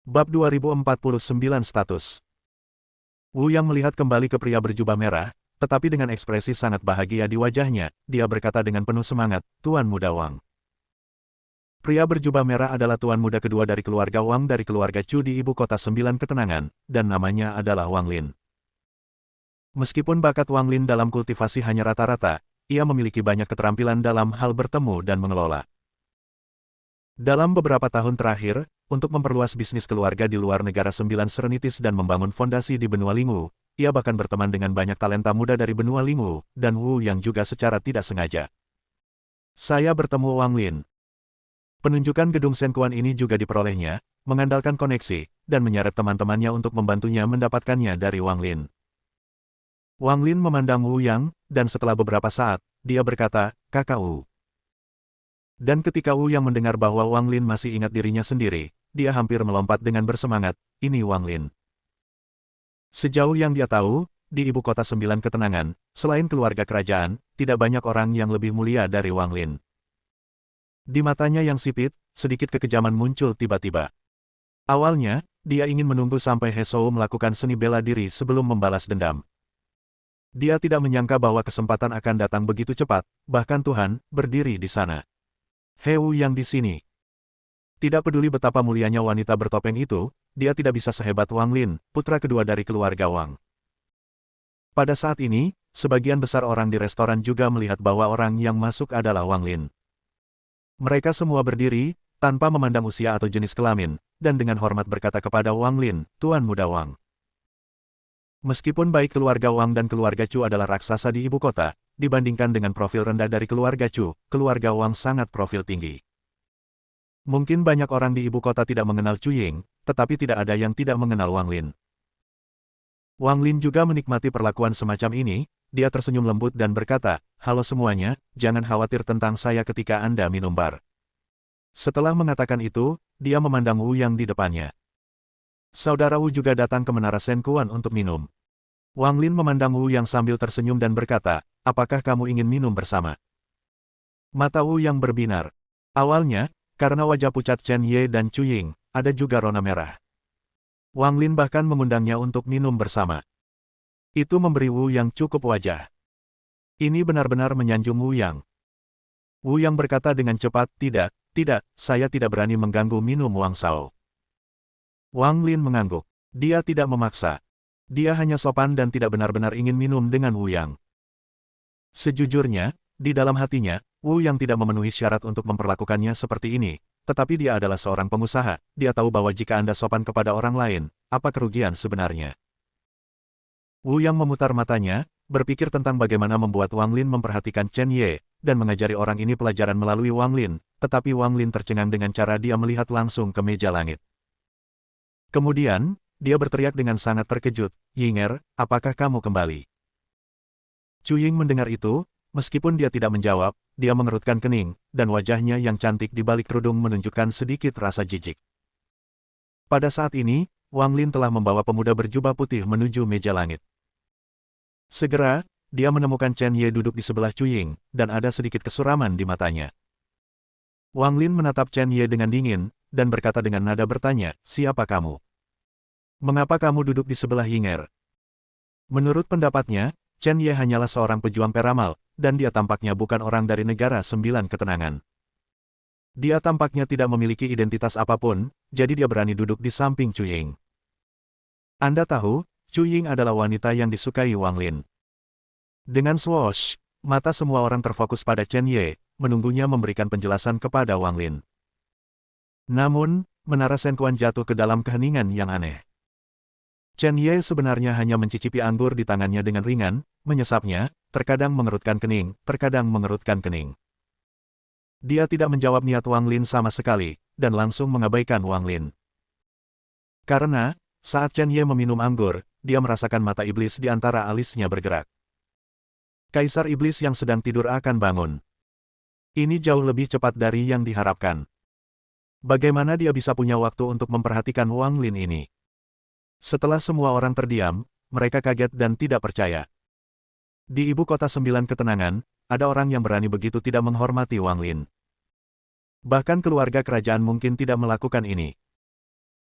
Bab 2049 status. Wu Yang melihat kembali ke pria berjubah merah, tetapi dengan ekspresi sangat bahagia di wajahnya, dia berkata dengan penuh semangat, "Tuan Muda Wang." Pria berjubah merah adalah tuan muda kedua dari keluarga Wang dari keluarga Chu di ibu kota sembilan ketenangan, dan namanya adalah Wang Lin. Meskipun bakat Wang Lin dalam kultivasi hanya rata-rata, ia memiliki banyak keterampilan dalam hal bertemu dan mengelola. Dalam beberapa tahun terakhir, untuk memperluas bisnis keluarga di luar negara sembilan Serenitis dan membangun fondasi di benua Lingu, ia bahkan berteman dengan banyak talenta muda dari benua Lingu, dan Wu Yang juga secara tidak sengaja. Saya bertemu Wang Lin. Penunjukan gedung Senkuan ini juga diperolehnya, mengandalkan koneksi, dan menyeret teman-temannya untuk membantunya mendapatkannya dari Wang Lin. Wang Lin memandang Wu Yang, dan setelah beberapa saat, dia berkata, "Kakak Wu." Dan ketika Wu Yang mendengar bahwa Wang Lin masih ingat dirinya sendiri, dia hampir melompat dengan bersemangat, "Ini Wang Lin." Sejauh yang dia tahu, di ibu kota sembilan ketenangan, selain keluarga kerajaan, tidak banyak orang yang lebih mulia dari Wang Lin. Di matanya yang sipit, sedikit kekejaman muncul tiba-tiba. Awalnya, dia ingin menunggu sampai He Shou melakukan seni bela diri sebelum membalas dendam. Dia tidak menyangka bahwa kesempatan akan datang begitu cepat, bahkan Tuhan berdiri di sana. He Wu yang di sini. Tidak peduli betapa mulianya wanita bertopeng itu, dia tidak bisa sehebat Wang Lin, putra kedua dari keluarga Wang. Pada saat ini, sebagian besar orang di restoran juga melihat bahwa orang yang masuk adalah Wang Lin. Mereka semua berdiri, tanpa memandang usia atau jenis kelamin, dan dengan hormat berkata kepada Wang Lin, "Tuan Muda Wang." Meskipun baik keluarga Wang dan keluarga Chu adalah raksasa di ibu kota, dibandingkan dengan profil rendah dari keluarga Chu, keluarga Wang sangat profil tinggi. Mungkin banyak orang di ibu kota tidak mengenal Chu Ying, tetapi tidak ada yang tidak mengenal Wang Lin. Wang Lin juga menikmati perlakuan semacam ini, dia tersenyum lembut dan berkata, "Halo semuanya, jangan khawatir tentang saya ketika Anda minum bar." Setelah mengatakan itu, dia memandang Wu Yang di depannya. Saudara Wu juga datang ke Menara Senkuan untuk minum. Wang Lin memandang Wu Yang sambil tersenyum dan berkata, "Apakah kamu ingin minum bersama?" Mata Wu Yang berbinar. Awalnya, karena wajah pucat Chen Ye dan Chu Ying, ada juga rona merah. Wang Lin bahkan mengundangnya untuk minum bersama. Itu memberi Wu Yang cukup wajah. Ini benar-benar menyanjung Wu Yang. Wu Yang berkata dengan cepat, "Tidak, tidak, saya tidak berani mengganggu minum Wang Shao." Wang Lin mengangguk. Dia tidak memaksa. Dia hanya sopan dan tidak benar-benar ingin minum dengan Wu Yang. Sejujurnya, di dalam hatinya, Wu Yang tidak memenuhi syarat untuk memperlakukannya seperti ini, tetapi dia adalah seorang pengusaha, dia tahu bahwa jika Anda sopan kepada orang lain, apa kerugian sebenarnya? Wu Yang memutar matanya, berpikir tentang bagaimana membuat Wang Lin memperhatikan Chen Ye, dan mengajari orang ini pelajaran melalui Wang Lin, tetapi Wang Lin tercengang dengan cara dia melihat langsung ke meja langit. Kemudian, dia berteriak dengan sangat terkejut, "Yinger, apakah kamu kembali?" Chu Ying mendengar itu, meskipun dia tidak menjawab, dia mengerutkan kening, dan wajahnya yang cantik di balik kerudung menunjukkan sedikit rasa jijik. Pada saat ini, Wang Lin telah membawa pemuda berjubah putih menuju meja langit. Segera, dia menemukan Chen Ye duduk di sebelah Chu Ying, dan ada sedikit kesuraman di matanya. Wang Lin menatap Chen Ye dengan dingin, dan berkata dengan nada bertanya, "Siapa kamu? Mengapa kamu duduk di sebelah Yinger?" Menurut pendapatnya, Chen Ye hanyalah seorang pejuang peramal, dan dia tampaknya bukan orang dari negara sembilan ketenangan. Dia tampaknya tidak memiliki identitas apapun, jadi dia berani duduk di samping Chu Ying. Anda tahu, Chu Ying adalah wanita yang disukai Wang Lin. Dengan swoosh, mata semua orang terfokus pada Chen Ye, menunggunya memberikan penjelasan kepada Wang Lin. Namun, Menara Senkuan jatuh ke dalam keheningan yang aneh. Chen Ye sebenarnya hanya mencicipi anggur di tangannya dengan ringan, menyesapnya, terkadang mengerutkan kening, terkadang mengerutkan kening. Dia tidak menjawab niat Wang Lin sama sekali, dan langsung mengabaikan Wang Lin. Karena, saat Chen Ye meminum anggur, dia merasakan mata iblis di antara alisnya bergerak. Kaisar iblis yang sedang tidur akan bangun. Ini jauh lebih cepat dari yang diharapkan. Bagaimana dia bisa punya waktu untuk memperhatikan Wang Lin ini? Setelah semua orang terdiam, mereka kaget dan tidak percaya. Di ibu kota sembilan ketenangan, ada orang yang berani begitu tidak menghormati Wang Lin. Bahkan keluarga kerajaan mungkin tidak melakukan ini.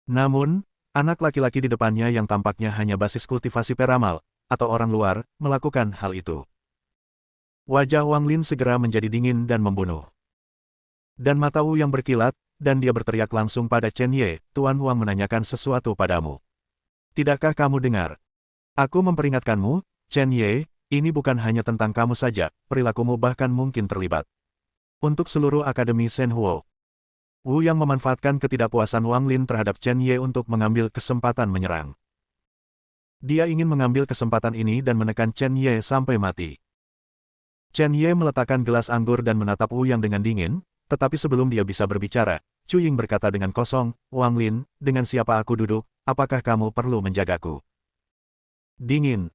Namun, anak laki-laki di depannya yang tampaknya hanya basis kultivasi peramal, atau orang luar, melakukan hal itu. Wajah Wang Lin segera menjadi dingin dan membunuh. Dan mata Wu yang berkilat, dan dia berteriak langsung pada Chen Ye, Tuan Wang menanyakan sesuatu padamu. Tidakkah kamu dengar? Aku memperingatkanmu, Chen Ye, ini bukan hanya tentang kamu saja, perilakumu bahkan mungkin terlibat. Untuk seluruh Akademi Shenhuo. Wu yang memanfaatkan ketidakpuasan Wang Lin terhadap Chen Ye untuk mengambil kesempatan menyerang. Dia ingin mengambil kesempatan ini dan menekan Chen Ye sampai mati. Chen Ye meletakkan gelas anggur dan menatap Wu yang dengan dingin, tetapi sebelum dia bisa berbicara, Chu Ying berkata dengan kosong, Wang Lin, dengan siapa aku duduk, apakah kamu perlu menjagaku? Dingin.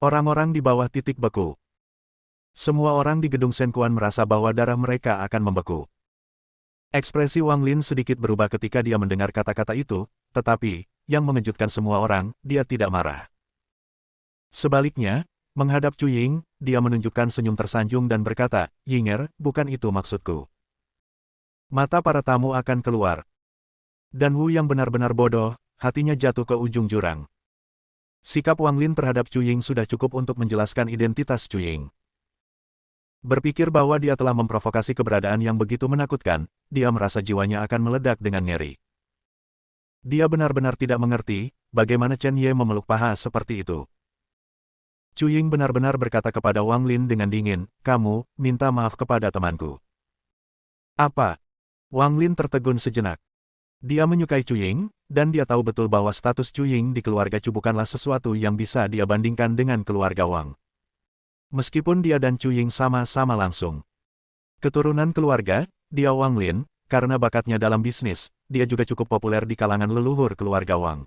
Orang-orang di bawah titik beku. Semua orang di gedung Shenkuan merasa bahwa darah mereka akan membeku. Ekspresi Wang Lin sedikit berubah ketika dia mendengar kata-kata itu, tetapi, yang mengejutkan semua orang, dia tidak marah. Sebaliknya, menghadap Chu Ying, dia menunjukkan senyum tersanjung dan berkata, Yinger, bukan itu maksudku. Mata para tamu akan keluar. Dan Wu yang benar-benar bodoh, hatinya jatuh ke ujung jurang. Sikap Wang Lin terhadap Chu Ying sudah cukup untuk menjelaskan identitas Chu Ying. Berpikir bahwa dia telah memprovokasi keberadaan yang begitu menakutkan, dia merasa jiwanya akan meledak dengan ngeri. Dia benar-benar tidak mengerti, bagaimana Chen Ye memeluk paha seperti itu. Chu Ying benar-benar berkata kepada Wang Lin dengan dingin, kamu, minta maaf kepada temanku. Apa? Wang Lin tertegun sejenak. Dia menyukai Chu Ying, dan dia tahu betul bahwa status Chu Ying di keluarga Chu bukanlah sesuatu yang bisa dia bandingkan dengan keluarga Wang. Meskipun dia dan Chu Ying sama-sama langsung keturunan keluarga, dia Wang Lin, karena bakatnya dalam bisnis, dia juga cukup populer di kalangan leluhur keluarga Wang.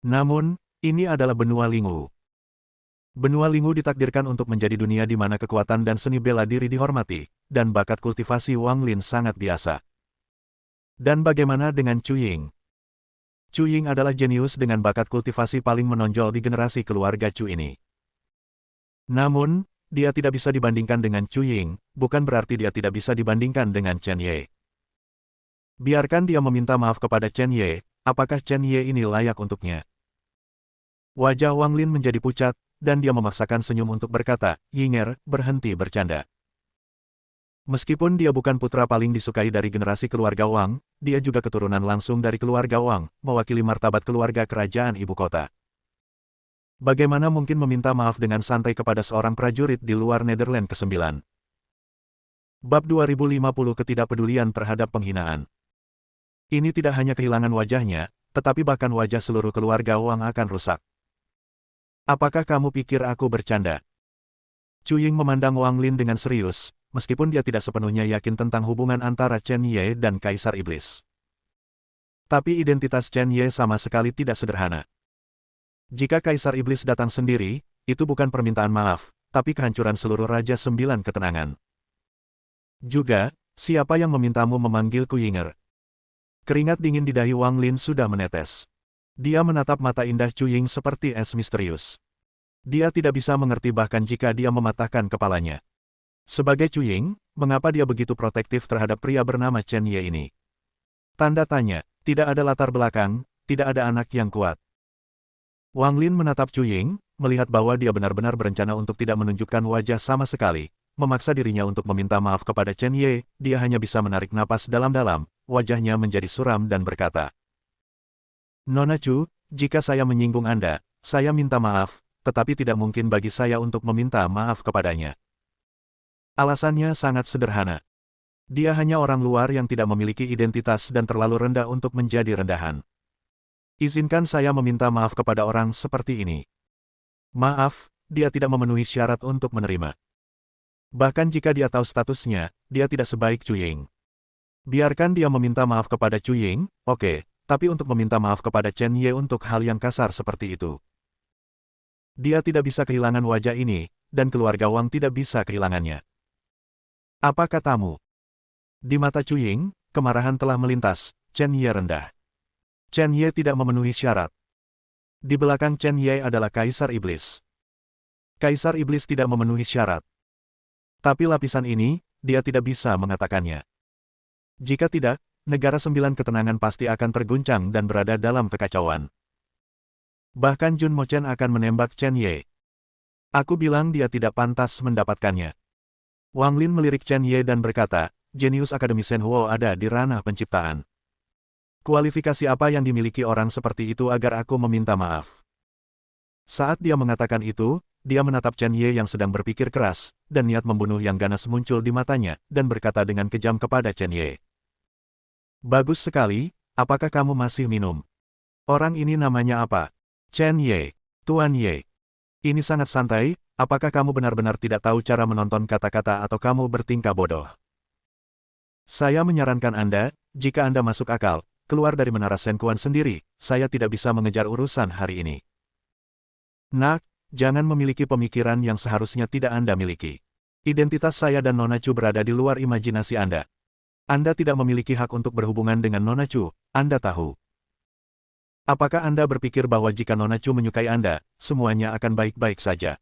Namun, ini adalah benua Lingwu. Benua Lingwu ditakdirkan untuk menjadi dunia di mana kekuatan dan seni bela diri dihormati, dan bakat kultivasi Wang Lin sangat biasa. Dan bagaimana dengan Chu Ying? Chu Ying adalah jenius dengan bakat kultivasi paling menonjol di generasi keluarga Chu ini. Namun, dia tidak bisa dibandingkan dengan Chu Ying, bukan berarti dia tidak bisa dibandingkan dengan Chen Ye. Biarkan dia meminta maaf kepada Chen Ye, apakah Chen Ye ini layak untuknya? Wajah Wang Lin menjadi pucat, dan dia memaksakan senyum untuk berkata, Yinger, berhenti bercanda. Meskipun dia bukan putra paling disukai dari generasi keluarga Wang, dia juga keturunan langsung dari keluarga Wang, mewakili martabat keluarga kerajaan ibu kota. Bagaimana mungkin meminta maaf dengan santai kepada seorang prajurit di luar Netherlands ke-9? Bab 2050 Ketidakpedulian terhadap penghinaan. Ini tidak hanya kehilangan wajahnya, tetapi bahkan wajah seluruh keluarga Wang akan rusak. Apakah kamu pikir aku bercanda? Chu Ying memandang Wang Lin dengan serius, meskipun dia tidak sepenuhnya yakin tentang hubungan antara Chen Ye dan Kaisar Iblis. Tapi identitas Chen Ye sama sekali tidak sederhana. Jika Kaisar Iblis datang sendiri, itu bukan permintaan maaf, tapi kehancuran seluruh Raja Sembilan Ketenangan. Juga, siapa yang memintamu memanggilku Yinger? Keringat dingin di dahi Wang Lin sudah menetes. Dia menatap mata indah Chu Ying seperti es misterius. Dia tidak bisa mengerti bahkan jika dia mematahkan kepalanya. Sebagai Chu Ying, mengapa dia begitu protektif terhadap pria bernama Chen Ye ini? Tanda tanya, tidak ada latar belakang, tidak ada anak yang kuat. Wang Lin menatap Chu Ying, melihat bahwa dia benar-benar berencana untuk tidak menunjukkan wajah sama sekali, memaksa dirinya untuk meminta maaf kepada Chen Ye, dia hanya bisa menarik napas dalam-dalam, wajahnya menjadi suram dan berkata, Nona Chu, jika saya menyinggung Anda, saya minta maaf, tetapi tidak mungkin bagi saya untuk meminta maaf kepadanya. Alasannya sangat sederhana. Dia hanya orang luar yang tidak memiliki identitas dan terlalu rendah untuk menjadi rendahan. Izinkan saya meminta maaf kepada orang seperti ini. Maaf, dia tidak memenuhi syarat untuk menerima. Bahkan jika dia tahu statusnya, dia tidak sebaik Chu Ying. Biarkan dia meminta maaf kepada Chu Ying, oke, tapi untuk meminta maaf kepada Chen Ye untuk hal yang kasar seperti itu. Dia tidak bisa kehilangan wajah ini, dan keluarga Wang tidak bisa kehilangannya. Apa katamu? Di mata Chu Ying, kemarahan telah melintas, Chen Ye rendah. Chen Ye tidak memenuhi syarat. Di belakang Chen Ye adalah Kaisar Iblis. Kaisar Iblis tidak memenuhi syarat. Tapi lapisan ini, dia tidak bisa mengatakannya. Jika tidak, negara sembilan ketenangan pasti akan terguncang dan berada dalam kekacauan. Bahkan Jun Mochen akan menembak Chen Ye. Aku bilang dia tidak pantas mendapatkannya. Wang Lin melirik Chen Ye dan berkata, jenius Akademi Shenhuo ada di ranah penciptaan. Kualifikasi apa yang dimiliki orang seperti itu agar aku meminta maaf? Saat dia mengatakan itu, dia menatap Chen Ye yang sedang berpikir keras, dan niat membunuh yang ganas muncul di matanya, dan berkata dengan kejam kepada Chen Ye. Bagus sekali, apakah kamu masih minum? Orang ini namanya apa? Chen Ye. Tuan Ye. Ini sangat santai, apakah kamu benar-benar tidak tahu cara menonton kata-kata atau kamu bertingkah bodoh? Saya menyarankan Anda, jika Anda masuk akal, keluar dari Menara Shenkuan sendiri, saya tidak bisa mengejar urusan hari ini. Nak, jangan memiliki pemikiran yang seharusnya tidak Anda miliki. Identitas saya dan Nona Chu berada di luar imajinasi Anda. Anda tidak memiliki hak untuk berhubungan dengan Nona Chu, Anda tahu. Apakah Anda berpikir bahwa jika Nona Chu menyukai Anda, semuanya akan baik-baik saja?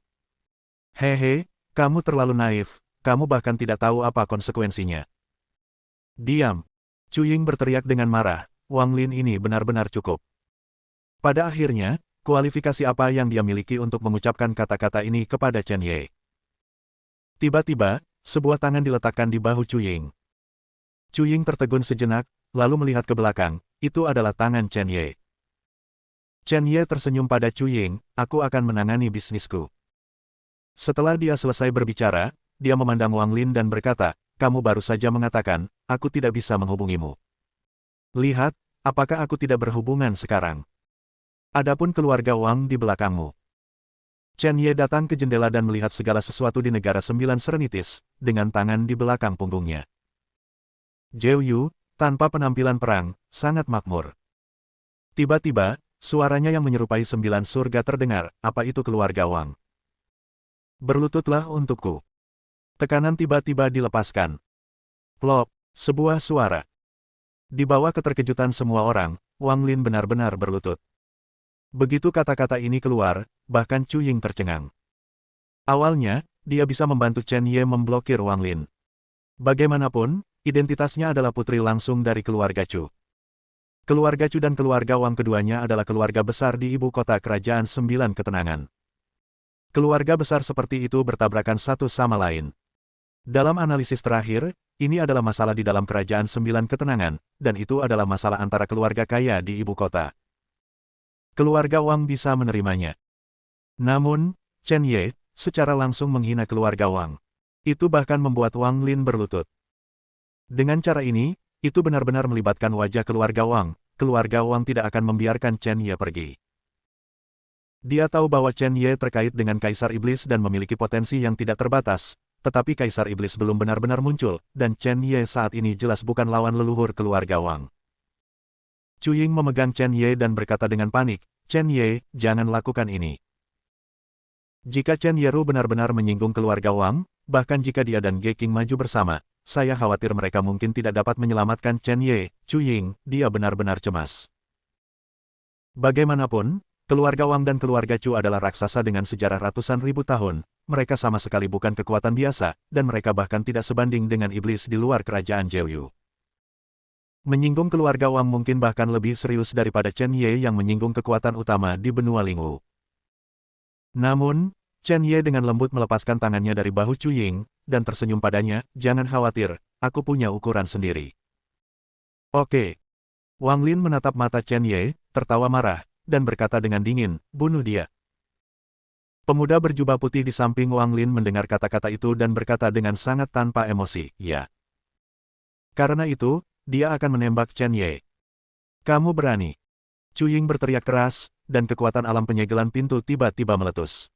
Hehe, kamu terlalu naif, kamu bahkan tidak tahu apa konsekuensinya. Diam. Chu Ying berteriak dengan marah, Wang Lin ini benar-benar cukup. Pada akhirnya, kualifikasi apa yang dia miliki untuk mengucapkan kata-kata ini kepada Chen Ye? Tiba-tiba, sebuah tangan diletakkan di bahu Chu Ying. Chu Ying tertegun sejenak, lalu melihat ke belakang, itu adalah tangan Chen Ye. Chen Ye tersenyum pada Chu Ying, aku akan menangani bisnisku. Setelah dia selesai berbicara, dia memandang Wang Lin dan berkata, kamu baru saja mengatakan, aku tidak bisa menghubungimu. Lihat, apakah aku tidak berhubungan sekarang? Adapun keluarga Wang di belakangmu. Chen Ye datang ke jendela dan melihat segala sesuatu di negara sembilan Serenitis, dengan tangan di belakang punggungnya. Zhou Yu, tanpa penampilan perang, sangat makmur. Tiba-tiba, suaranya yang menyerupai sembilan surga terdengar, apa itu keluarga Wang? Berlututlah untukku. Tekanan tiba-tiba dilepaskan. Plop, sebuah suara. Di bawah keterkejutan semua orang, Wang Lin benar-benar berlutut. Begitu kata-kata ini keluar, bahkan Chu Ying tercengang. Awalnya, dia bisa membantu Chen Ye memblokir Wang Lin. Bagaimanapun, identitasnya adalah putri langsung dari keluarga Chu. Keluarga Chu dan keluarga Wang keduanya adalah keluarga besar di ibu kota kerajaan sembilan ketenangan. Keluarga besar seperti itu bertabrakan satu sama lain. Dalam analisis terakhir, ini adalah masalah di dalam kerajaan sembilan ketenangan, dan itu adalah masalah antara keluarga kaya di ibu kota. Keluarga Wang bisa menerimanya. Namun, Chen Ye, secara langsung menghina keluarga Wang. Itu bahkan membuat Wang Lin berlutut. Dengan cara ini, itu benar-benar melibatkan wajah keluarga Wang tidak akan membiarkan Chen Ye pergi. Dia tahu bahwa Chen Ye terkait dengan Kaisar Iblis dan memiliki potensi yang tidak terbatas, tetapi Kaisar Iblis belum benar-benar muncul, dan Chen Ye saat ini jelas bukan lawan leluhur keluarga Wang. Chu Ying memegang Chen Ye dan berkata dengan panik, Chen Ye, jangan lakukan ini. Jika Chen Yeru benar-benar menyinggung keluarga Wang, bahkan jika dia dan Ge Qing maju bersama, saya khawatir mereka mungkin tidak dapat menyelamatkan Chen Ye. Chu Ying, dia benar-benar cemas. Bagaimanapun, keluarga Wang dan keluarga Chu adalah raksasa dengan sejarah ratusan ribu tahun, mereka sama sekali bukan kekuatan biasa, dan mereka bahkan tidak sebanding dengan iblis di luar kerajaan Zhou Yu. Menyinggung keluarga Wang mungkin bahkan lebih serius daripada Chen Ye yang menyinggung kekuatan utama di benua Lingwu. Namun, Chen Ye dengan lembut melepaskan tangannya dari bahu Chu Ying, dan tersenyum padanya, jangan khawatir, aku punya ukuran sendiri. Oke. Wang Lin menatap mata Chen Ye, tertawa marah, dan berkata dengan dingin, bunuh dia. Pemuda berjubah putih di samping Wang Lin mendengar kata-kata itu dan berkata dengan sangat tanpa emosi, ya. Karena itu, dia akan menembak Chen Ye. Kamu berani. Chu Ying berteriak keras, dan kekuatan alam penyegelan pintu tiba-tiba meletus.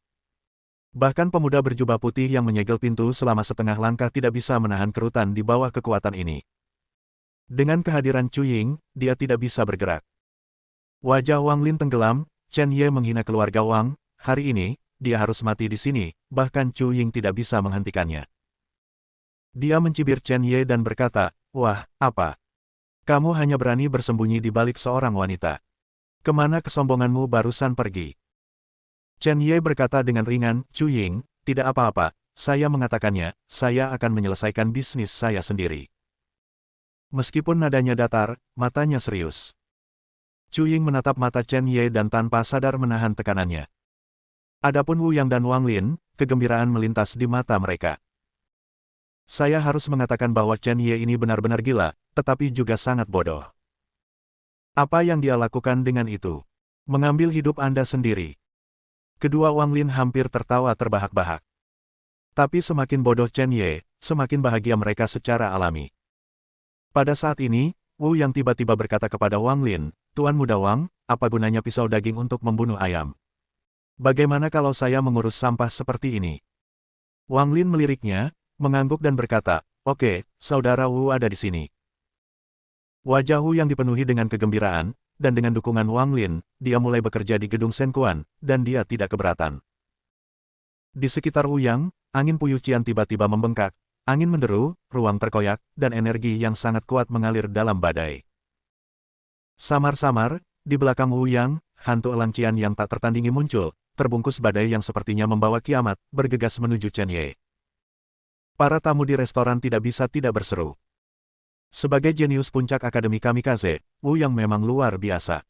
Bahkan pemuda berjubah putih yang menyegel pintu selama setengah langkah tidak bisa menahan kerutan di bawah kekuatan ini. Dengan kehadiran Chu Ying, dia tidak bisa bergerak. Wajah Wang Lin tenggelam, Chen Ye menghina keluarga Wang, hari ini, dia harus mati di sini, bahkan Chu Ying tidak bisa menghentikannya. Dia mencibir Chen Ye dan berkata, wah, apa? Kamu hanya berani bersembunyi di balik seorang wanita. Kemana kesombonganmu barusan pergi? Chen Ye berkata dengan ringan, Chu Ying, tidak apa-apa, saya mengatakannya, saya akan menyelesaikan bisnis saya sendiri. Meskipun nadanya datar, matanya serius. Chu Ying menatap mata Chen Ye dan tanpa sadar menahan tekanannya. Adapun Wu Yang dan Wang Lin, kegembiraan melintas di mata mereka. Saya harus mengatakan bahwa Chen Ye ini benar-benar gila, tetapi juga sangat bodoh. Apa yang dia lakukan dengan itu? Mengambil hidup Anda sendiri. Kedua Wang Lin hampir tertawa terbahak-bahak. Tapi semakin bodoh Chen Ye, semakin bahagia mereka secara alami. Pada saat ini, Wu Yang tiba-tiba berkata kepada Wang Lin, "Tuan Muda Wang, apa gunanya pisau daging untuk membunuh ayam? Bagaimana kalau saya mengurus sampah seperti ini?" Wang Lin meliriknya, mengangguk dan berkata, "Oke, saudara Wu ada di sini." Wajah Wu yang dipenuhi dengan kegembiraan, dan dengan dukungan Wang Lin, dia mulai bekerja di gedung Senkuan, dan dia tidak keberatan. Di sekitar Wu Yang, angin puyuh cian tiba-tiba membengkak, angin menderu, ruang terkoyak, dan energi yang sangat kuat mengalir dalam badai. Samar-samar, di belakang Wu Yang, hantu elang cian yang tak tertandingi muncul, terbungkus badai yang sepertinya membawa kiamat, bergegas menuju Chen Ye. Para tamu di restoran tidak bisa tidak berseru. Sebagai jenius puncak Akademi Kamikaze, Wu Yang memang luar biasa.